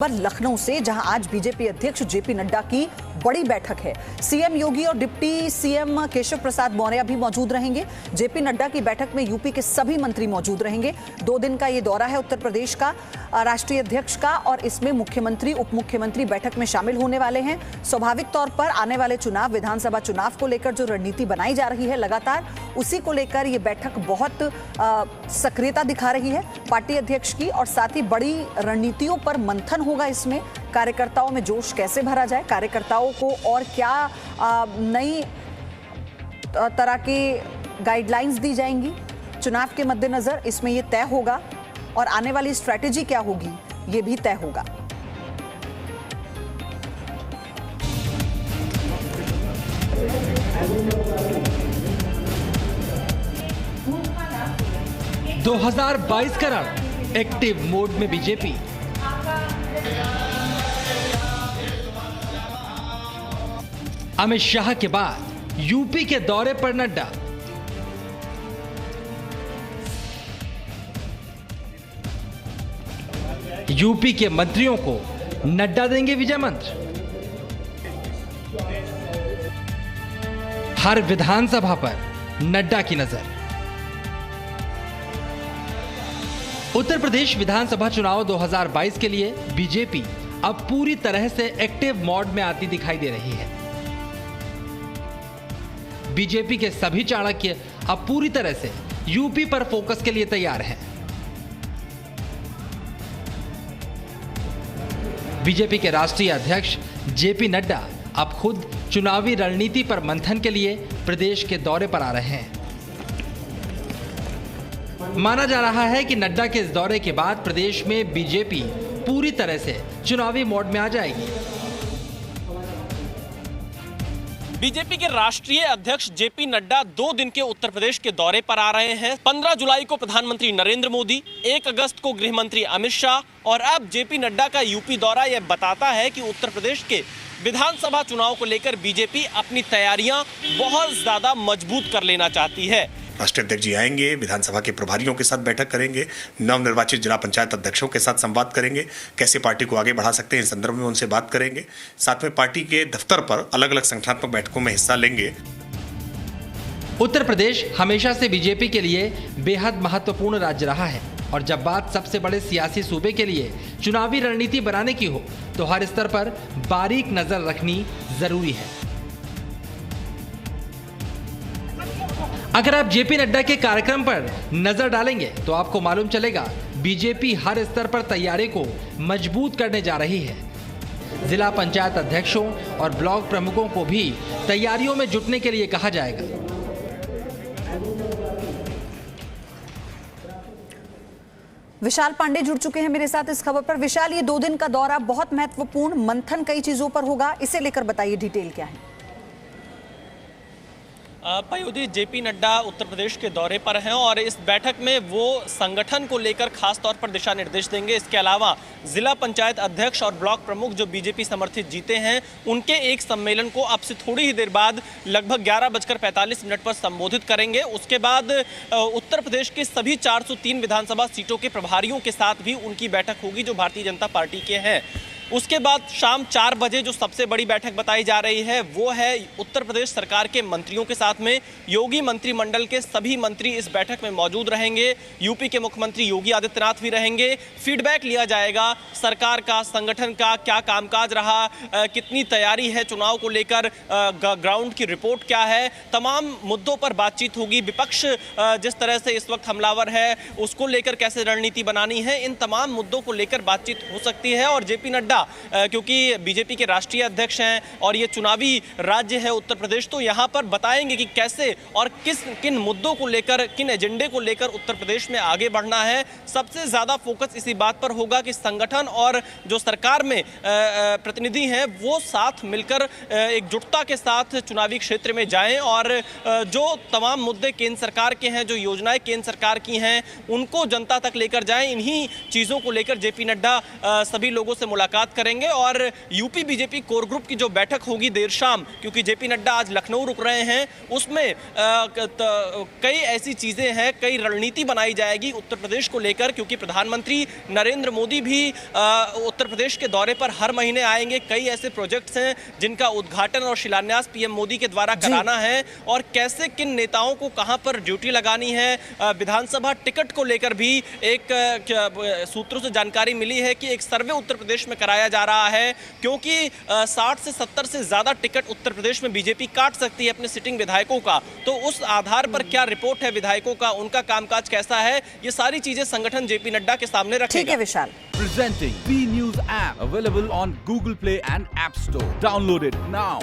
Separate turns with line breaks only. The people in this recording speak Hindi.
लखनऊ से, जहां आज बीजेपी अध्यक्ष जेपी नड्डा की बड़ी बैठक है। सीएम योगी और डिप्टी सीएम केशव प्रसाद मौर्य भी मौजूद रहेंगे। जेपी नड्डा की बैठक में यूपी के सभी मंत्री मौजूद रहेंगे। 2 दिन का ये दौरा है उत्तर प्रदेश का राष्ट्रीय अध्यक्ष का, और इसमें मुख्यमंत्री उप मुख्यमंत्री बैठक में शामिल होने वाले हैं। स्वाभाविक तौर पर आने वाले चुनाव, विधानसभा चुनाव को लेकर जो रणनीति बनाई जा रही है लगातार, उसी को लेकर ये बैठक बहुत सक्रियता दिखा रही है पार्टी अध्यक्ष की, और साथ ही बड़ी रणनीतियों पर मंथन होगा। इसमें कार्यकर्ताओं में जोश कैसे भरा जाए, कार्यकर्ताओं को और क्या नई तरह की गाइडलाइंस दी जाएंगी चुनाव के मद्देनजर, इसमें यह तय होगा, और आने वाली स्ट्रैटेजी क्या होगी ये भी तय होगा।
दो 2022 का रण एक्टिव मोड में बीजेपी। अमित शाह के बाद यूपी के दौरे पर नड्डा। यूपी के मंत्रियों को नड्डा देंगे विजय मंत्र। हर विधानसभा पर नड्डा की नजर। उत्तर प्रदेश विधानसभा चुनाव 2022 के लिए बीजेपी अब पूरी तरह से एक्टिव मोड में आती दिखाई दे रही है। बीजेपी के सभी चाणक्य अब पूरी तरह से यूपी पर फोकस के लिए तैयार हैं। बीजेपी के राष्ट्रीय अध्यक्ष जेपी नड्डा अब खुद चुनावी रणनीति पर मंथन के लिए प्रदेश के दौरे पर आ रहे हैं। माना जा रहा है कि नड्डा के इस दौरे के बाद प्रदेश में बीजेपी पूरी तरह से चुनावी मोड में आ जाएगी।
बीजेपी के राष्ट्रीय अध्यक्ष जेपी नड्डा 2 दिन के उत्तर प्रदेश के दौरे पर आ रहे हैं। 15 जुलाई को प्रधानमंत्री नरेंद्र मोदी, 1 अगस्त को गृह मंत्री अमित शाह, और अब जेपी नड्डा का यूपी दौरा यह बताता है कि उत्तर प्रदेश के विधानसभा चुनाव को लेकर बीजेपी अपनी तैयारियां बहुत ज्यादा मजबूत कर लेना चाहती है।
राष्ट्रीय अध्यक्ष जी आएंगे, विधानसभा के प्रभारियों के साथ बैठक करेंगे, नवनिर्वाचित जिला पंचायत अध्यक्षों के साथ संवाद करेंगे, कैसे पार्टी को आगे बढ़ा सकते हैं इस संदर्भ में उनसे बात करेंगे। साथ में पार्टी के दफ्तर पर अलग अलग संगठनात्मक बैठकों में हिस्सा लेंगे।
उत्तर प्रदेश हमेशा से बीजेपी के लिए बेहद महत्वपूर्ण राज्य रहा है, और जब बात सबसे बड़े सियासी सूबे के लिए चुनावी रणनीति बनाने की हो तो हर स्तर पर बारीक नजर रखनी जरूरी है। अगर आप जेपी नड्डा के कार्यक्रम पर नजर डालेंगे तो आपको मालूम चलेगा बीजेपी हर स्तर पर तैयारी को मजबूत करने जा रही है। जिला पंचायत अध्यक्षों और ब्लॉक प्रमुखों को भी तैयारियों में जुटने के लिए कहा जाएगा।
विशाल पांडे जुड़ चुके हैं मेरे साथ इस खबर पर। विशाल, ये 2 दिन का दौरा बहुत महत्वपूर्ण, मंथन कई चीजों पर होगा, इसे लेकर बताइए डिटेल क्या है।
पयोधी जेपी नड्डा उत्तर प्रदेश के दौरे पर हैं और इस बैठक में वो संगठन को लेकर खास तौर पर दिशा निर्देश देंगे। इसके अलावा जिला पंचायत अध्यक्ष और ब्लॉक प्रमुख जो बीजेपी समर्थित जीते हैं, उनके एक सम्मेलन को अब से थोड़ी ही देर बाद लगभग 11:45 पर संबोधित करेंगे। उसके बाद उत्तर प्रदेश के सभी 403 विधानसभा सीटों के प्रभारियों के साथ भी उनकी बैठक होगी जो भारतीय जनता पार्टी के हैं। उसके बाद शाम 4 बजे जो सबसे बड़ी बैठक बताई जा रही है वो है उत्तर प्रदेश सरकार के मंत्रियों के साथ में। योगी मंत्रिमंडल के सभी मंत्री इस बैठक में मौजूद रहेंगे। यूपी के मुख्यमंत्री योगी आदित्यनाथ भी रहेंगे। फीडबैक लिया जाएगा सरकार का, संगठन का क्या कामकाज रहा, कितनी तैयारी है चुनाव को लेकर, ग्राउंड की रिपोर्ट क्या है, तमाम मुद्दों पर बातचीत होगी। विपक्ष जिस तरह से इस वक्त हमलावर है उसको लेकर कैसे रणनीति बनानी है, इन तमाम मुद्दों को लेकर बातचीत हो सकती है। और जेपी नड्डा क्योंकि बीजेपी के राष्ट्रीय अध्यक्ष हैं और ये चुनावी राज्य है उत्तर प्रदेश, तो यहाँ पर बताएंगे कि कैसे और किन मुद्दों को लेकर, किन एजेंडे को लेकर उत्तर प्रदेश में आगे बढ़ना है। सबसे ज्यादा फोकस इसी बात पर होगा कि संगठन और जो सरकार में प्रतिनिधि हैं वो साथ मिलकर एकजुटता के साथ चुनावी क्षेत्र में जाएं और जो तमाम मुद्दे केंद्र सरकार के हैं, जो योजनाएं केंद्र सरकार की हैं, उनको जनता तक लेकर जाएं। इन्हीं चीजों को लेकर जेपी नड्डा सभी लोगों से मुलाकात बात करेंगे और यूपी बीजेपी कोर ग्रुप की जो बैठक होगी देर शाम, क्योंकि जेपी नड्डा आज लखनऊ रुक रहे हैं, उसमें कई ऐसी चीजें हैं, कई रणनीति बनाई जाएगी उत्तर प्रदेश को लेकर, क्योंकि प्रधानमंत्री नरेंद्र मोदी भी उत्तर प्रदेश के दौरे पर हर महीने आएंगे। कई ऐसे प्रोजेक्ट्स हैं जिनका उद्घाटन और शिलान्यास पीएम मोदी के द्वारा कराना है, और कैसे किन नेताओं को कहां पर ड्यूटी लगानी है। विधानसभा टिकट को लेकर भी एक सूत्रों से जानकारी मिली है कि एक सर्वे उत्तर प्रदेश में कराया जा रहा है, क्योंकि 60 से 70 से ज्यादा टिकट उत्तर प्रदेश में बीजेपी काट सकती है अपने सिटिंग विधायकों का। तो उस आधार पर क्या रिपोर्ट है विधायकों का, उनका कामकाज कैसा है, ये सारी चीजें संगठन जेपी नड्डा के सामने रखेगा।
ठीक है विशाल।
Presenting B News app available on Google Play and App Store. Download it now.